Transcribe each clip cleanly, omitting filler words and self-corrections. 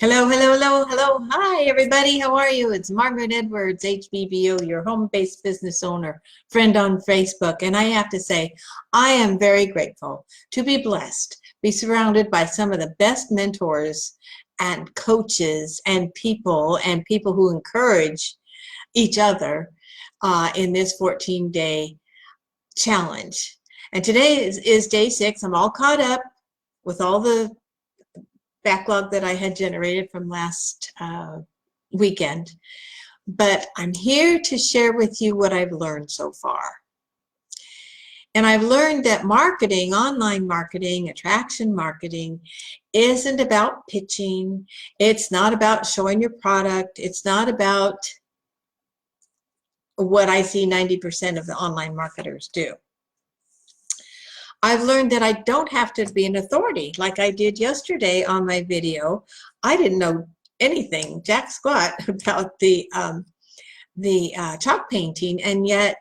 Hello, hello, hello, hello. Hi, everybody. How are you? It's Margaret Edwards, HBBO, your home-based business owner, friend on Facebook. And I have to say, I am very grateful to be blessed, be surrounded by some of the best mentors and coaches and people who encourage each other in this 14-day challenge. And today is day 6. I'm all caught up with all the backlog that I had generated from last weekend, but I'm here to share with you what I've learned so far. And I've learned that marketing, online marketing, attraction marketing, isn't about pitching. It's not about showing your product. It's not about what I see 90% of the online marketers do. I've learned that I don't have to be an authority like I did yesterday on my video. I didn't know anything, jack squat, about the chalk painting, and yet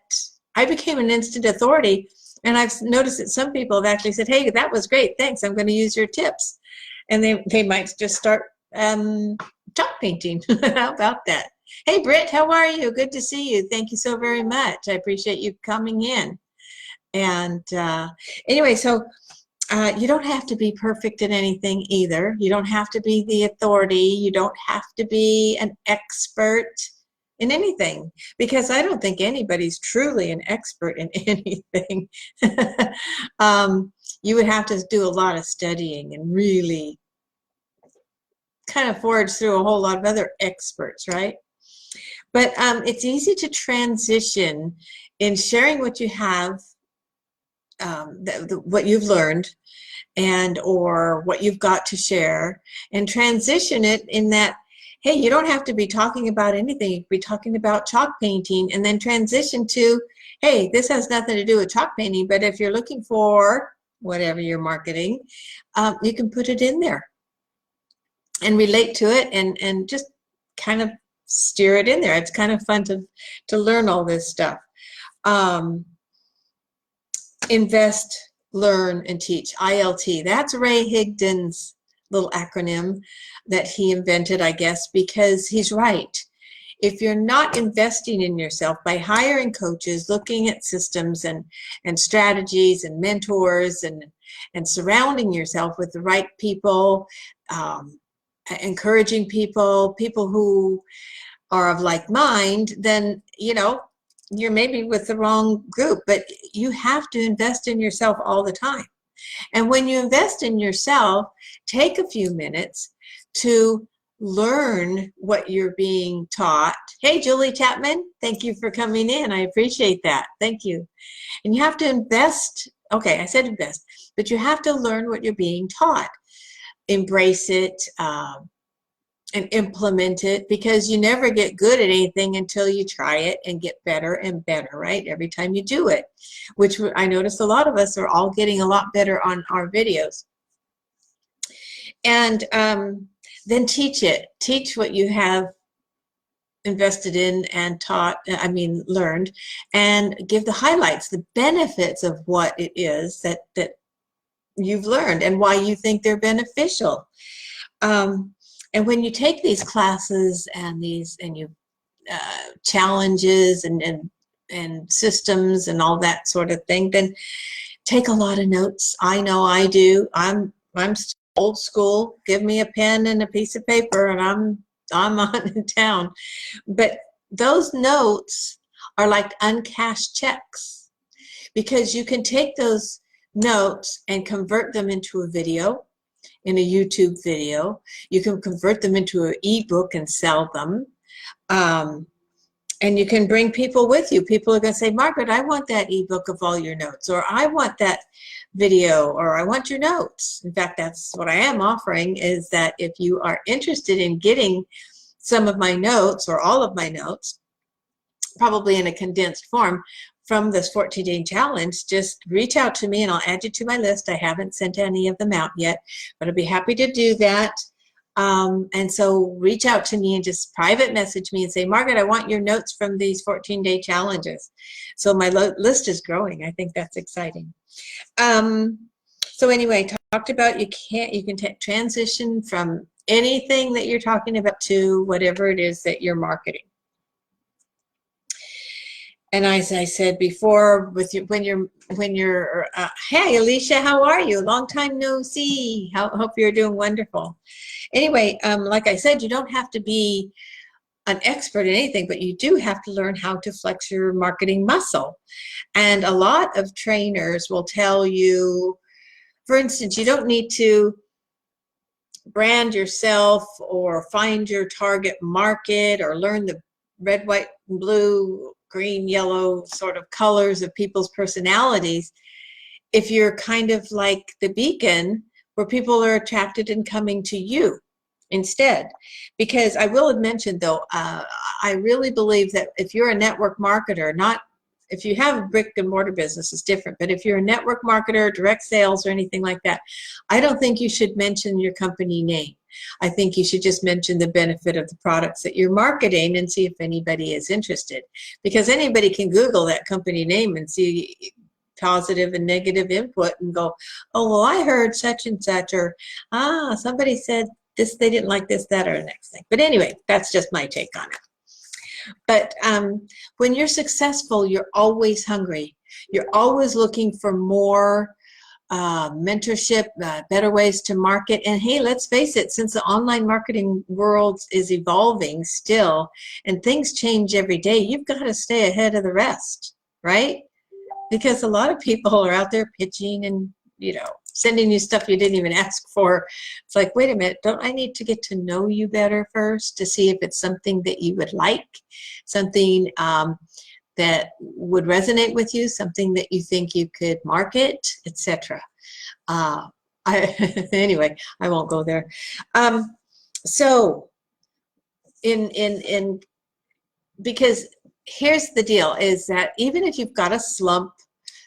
I became an instant authority. And I've noticed that some people have actually said, hey, that was great, thanks, I'm going to use your tips. And they might just start chalk painting. How about that? Hey, Britt, how are you? Good to see you. Thank you so very much. I appreciate you coming in. And anyway, so you don't have to be perfect in anything either. You don't have to be the authority. You don't have to be an expert in anything, because I don't think anybody's truly an expert in anything. You would have to do a lot of studying and really kind of forge through a whole lot of other experts, right? But it's easy to transition in sharing what you have, what you've learned or what you've got to share, and transition it in that, hey, you don't have to be talking about anything. You could be talking about chalk painting, and then transition to, hey, this has nothing to do with chalk painting, but if you're looking for whatever you're marketing, you can put it in there and relate to it and just kind of steer it in there. It's kind of fun to learn all this stuff. Invest, learn, and teach. ILT. That's Ray Higdon's little acronym that he invented, I guess, because he's right. If you're not investing in yourself by hiring coaches, looking at systems and strategies and mentors and surrounding yourself with the right people, encouraging people who are of like mind, then, you know, you're maybe with the wrong group. But you have to invest in yourself all the time. And when you invest in yourself, take a few minutes to learn what you're being taught. Hey, Julie Chapman, thank you for coming in. I appreciate that. Thank you. And you have to invest. Okay, I said invest, but you have to learn what you're being taught. Embrace it, and implement it, because you never get good at anything until you try it and get better and better, right? Every time you do it, which I notice a lot of us are all getting a lot better on our videos. And then teach it. Teach what you have invested in and taught, learned, and give the highlights, the benefits of what it is that you've learned and why you think they're beneficial. And when you take these classes and challenges and systems and all that sort of thing, then take a lot of notes. I know I do. I'm old school. Give me a pen and a piece of paper, and I'm on in town. But those notes are like uncashed checks, because you can take those notes and convert them into a video, in a YouTube video. You can convert them into an ebook and sell them. And you can bring people with you. People are going to say, Margaret, I want that ebook of all your notes, or I want that video, or I want your notes. In fact, that's what I am offering, is that if you are interested in getting some of my notes or all of my notes, probably in a condensed form, from this 14-day challenge, just reach out to me and I'll add you to my list. I haven't sent any of them out yet, but I'll be happy to do that. And so reach out to me and just private message me and say, Margaret, I want your notes from these 14-day challenges. So my list is growing. I think that's exciting. So anyway, talked about you can transition from anything that you're talking about to whatever it is that you're marketing. And as I said before, when you're hey Alicia, how are you? Long time no see. Hope you're doing wonderful. Anyway, like I said, you don't have to be an expert in anything, but you do have to learn how to flex your marketing muscle. And a lot of trainers will tell you, for instance, you don't need to brand yourself or find your target market or learn the red, white, and blue, green, yellow sort of colors of people's personalities if you're kind of like the beacon where people are attracted and coming to you instead. Because I will have mentioned though, I really believe that if you're a network marketer, not if you have a brick and mortar business, it's different, but if you're a network marketer, direct sales or anything like that, I don't think you should mention your company name. I think you should just mention the benefit of the products that you're marketing and see if anybody is interested, because anybody can Google that company name and see positive and negative input and go, oh, well, I heard such and such, or somebody said this, they didn't like this, that, or the next thing. But anyway, that's just my take on it. But when you're successful, you're always hungry. You're always looking for more mentorship, better ways to market. And hey, let's face it, since the online marketing world is evolving still and things change every day, you've got to stay ahead of the rest, right? Because a lot of people are out there pitching and, you know, sending you stuff you didn't even ask for. It's like, wait a minute, don't I need to get to know you better first to see if it's something that you would like, something that would resonate with you, something that you think you could market, etc. Anyway, I won't go there. So because here's the deal, is that even if you've got a slump,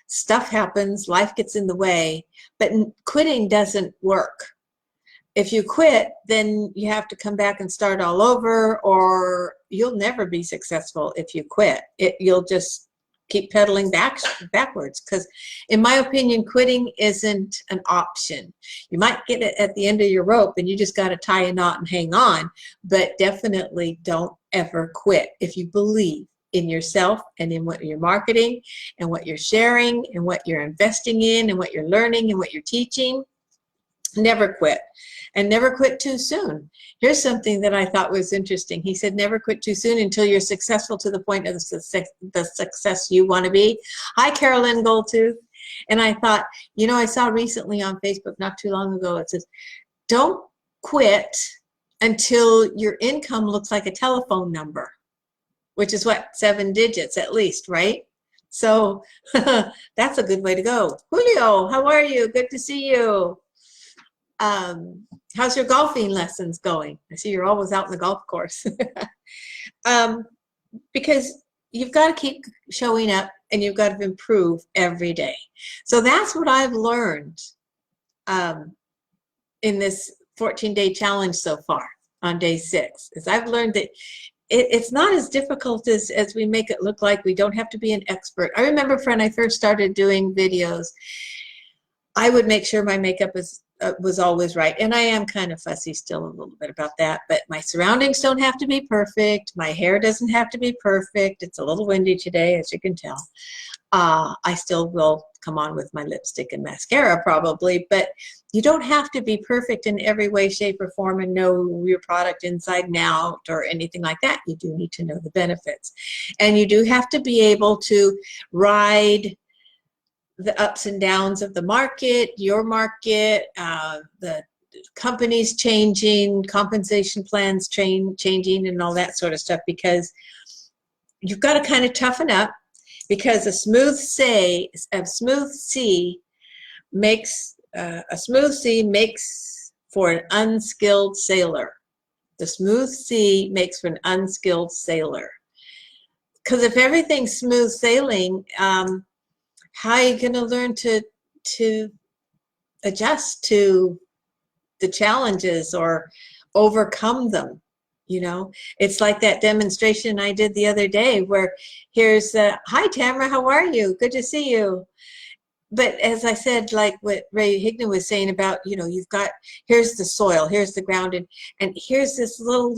stuff happens, life gets in the way, but quitting doesn't work. If you quit, then you have to come back and start all over, or you'll never be successful if you quit. You'll just keep pedaling backwards, because in my opinion, quitting isn't an option. You might get it at the end of your rope and you just got to tie a knot and hang on, but definitely don't ever quit if you believe in yourself and in what you're marketing and what you're sharing and what you're investing in and what you're learning and what you're teaching. Never quit, and never quit too soon. Here's something that I thought was interesting. He said, never quit too soon until you're successful to the point of the success you want to be. Hi, Carolyn Goldtooth. And I thought, you know, I saw recently on Facebook not too long ago, it says, don't quit until your income looks like a telephone number, which is what, 7 digits at least, right? So that's a good way to go. Julio, how are you? Good to see you. How's your golfing lessons going? I see you're always out in the golf course. Because you've got to keep showing up and you've got to improve every day. So that's what I've learned in this 14-day challenge so far on day 6, is I've learned that it's not as difficult as we make it look like. We don't have to be an expert. I remember when I first started doing videos, I would make sure my makeup was always right, and I am kind of fussy still a little bit about that, but my surroundings don't have to be perfect. My hair doesn't have to be perfect. It's a little windy today, as you can tell. I still will come on with my lipstick and mascara probably, but you don't have to be perfect in every way, shape, or form and know your product inside and out or anything like that. You do need to know the benefits, and you do have to be able to ride the ups and downs of the market, your market, the companies changing, compensation plans changing, and all that sort of stuff, because you've got to kind of toughen up, because a smooth sea makes for an unskilled sailor. The smooth sea makes for an unskilled sailor. Because if everything's smooth sailing, how are you going to learn to adjust to the challenges or overcome them? You know, it's like that demonstration I did the other day where here's, hi Tamara, how are you? Good to see you. but as I said, like what Ray Higdon was saying about, you know, you've got, here's the soil, here's the ground, and here's this little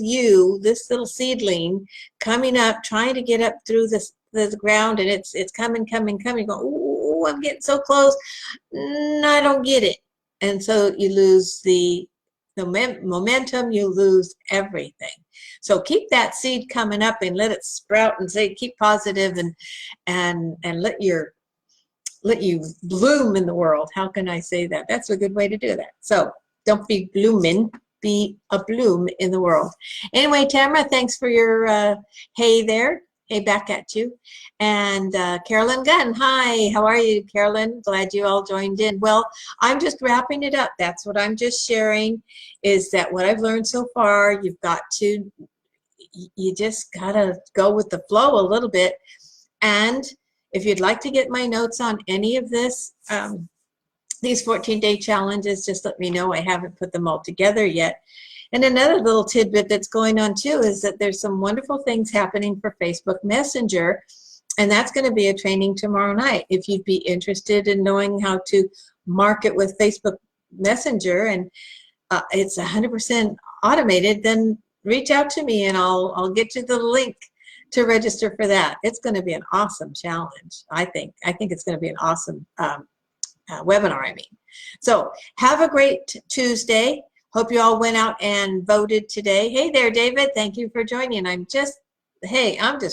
this little seedling coming up, trying to get up through the ground, and it's coming. You go, ooh, I'm getting so close. I don't get it. And so you lose the momentum, you lose everything. So keep that seed coming up and let it sprout, and say, keep positive, and let you bloom in the world. How can I say that? That's a good way to do that. So don't be blooming, be a bloom in the world. Anyway, Tamara, thanks for your hey there. Hey, back at you. And Carolyn Gunn, hi, how are you, Carolyn? Glad you all joined in. Well, I'm just wrapping it up. That's what I'm just sharing, is that what I've learned so far, you just gotta go with the flow a little bit. And if you'd like to get my notes on any of this, these 14-day challenges, just let me know. I haven't put them all together yet. And another little tidbit that's going on too is that there's some wonderful things happening for Facebook Messenger, and that's going to be a training tomorrow night. If you'd be interested in knowing how to market with Facebook Messenger, and it's 100% automated, then reach out to me and I'll get you the link to register for that. It's going to be an awesome challenge, I think. I think it's going to be an awesome webinar, I mean. So have a great Tuesday. Hope you all went out and voted today. Hey there, David. Thank you for joining. I'm just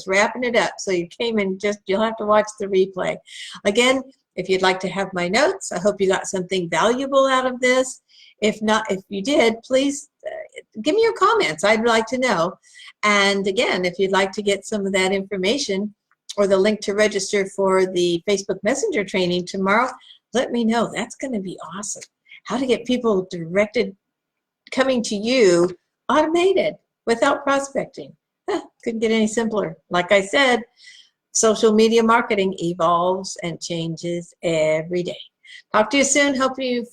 wrapping it up. So you came in, you'll have to watch the replay. Again, if you'd like to have my notes, I hope you got something valuable out of this. If not, if you did, please give me your comments. I'd like to know. And again, if you'd like to get some of that information or the link to register for the Facebook Messenger training tomorrow, let me know. That's going to be awesome. How to get people directed, coming to you, automated, without prospecting. Couldn't get any simpler. Like I said, social media marketing evolves and changes every day. Talk to you soon. Help you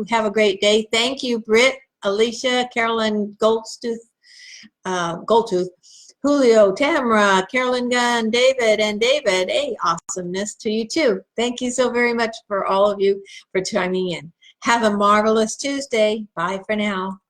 have a great day. Thank you, Britt, Alicia, Carolyn Goldtooth, Julio, Tamara, Carolyn Gunn, David, and David. Hey, awesomeness to you too. Thank you so very much for all of you for chiming in. Have a marvelous Tuesday. Bye for now.